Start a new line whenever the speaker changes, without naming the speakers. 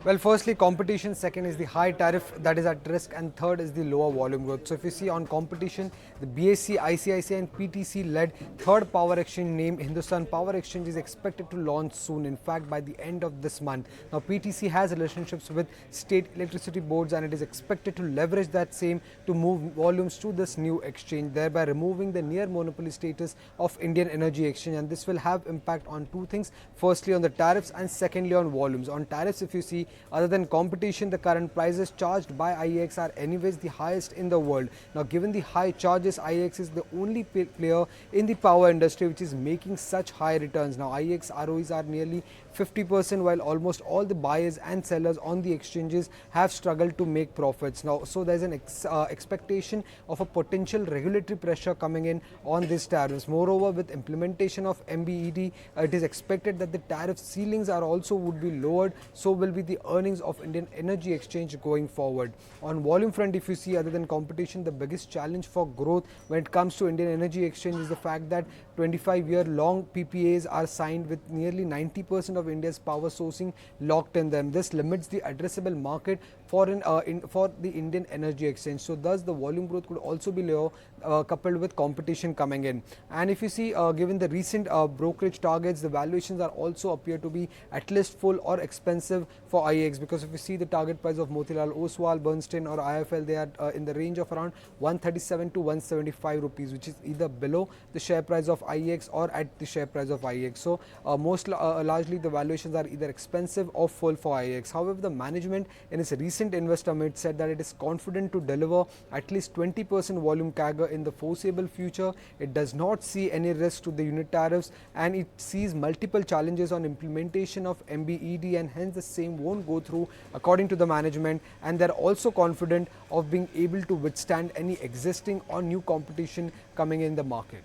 Well, firstly, competition. Second is the high tariff that is at risk, and third is the lower volume growth. So, if you see on competition, the BSE, ICICI, and PTC led third power exchange named Hindustan Power Exchange is expected to launch soon. In fact, by the end of this month. Now, PTC has relationships with state electricity boards, and it is expected to leverage that same to move volumes to this new exchange, thereby removing the near monopoly status of Indian Energy Exchange. And this will have impact on two things: firstly, on the tariffs, and secondly, on volumes. On tariffs, if you see, other than competition, the current prices charged by IEX are anyways the highest in the world. Now, given the high charges, IEX is the only player in the power industry which is making such high returns. Now, IEX ROEs are nearly 50%, while almost all the buyers and sellers on the exchanges have struggled to make profits. Now, so there's an expectation of a potential regulatory pressure coming in on these tariffs. Moreover, with implementation of MBED, it is expected that the tariff ceilings are also would be lowered. So will be the earnings of Indian Energy Exchange going forward. On volume front, if you see, other than competition, the biggest challenge for growth when it comes to Indian Energy Exchange is the fact that 25-year long PPAs are signed with nearly 90% of India's power sourcing locked in them. This limits the addressable market for the Indian Energy Exchange. So thus the volume growth could also be low, coupled with competition coming in. And if you see, given the recent brokerage targets, the valuations are also appear to be at least full or expensive for IEX, because if you see the target price of Motilal Oswal, Bernstein or IFL, they are in the range of around 137 to 175 rupees, which is either below the share price of IEX or at the share price of IEX. So largely the valuations are either expensive or full for IEX. However, the management in its recent investor meet said that it is confident to deliver at least 20% volume CAGR in the foreseeable future. It does not see any risk to the unit tariffs, and it sees multiple challenges on implementation of MBED, and hence the same won't go through according to the management. And they're also confident of being able to withstand any existing or new competition coming in the market.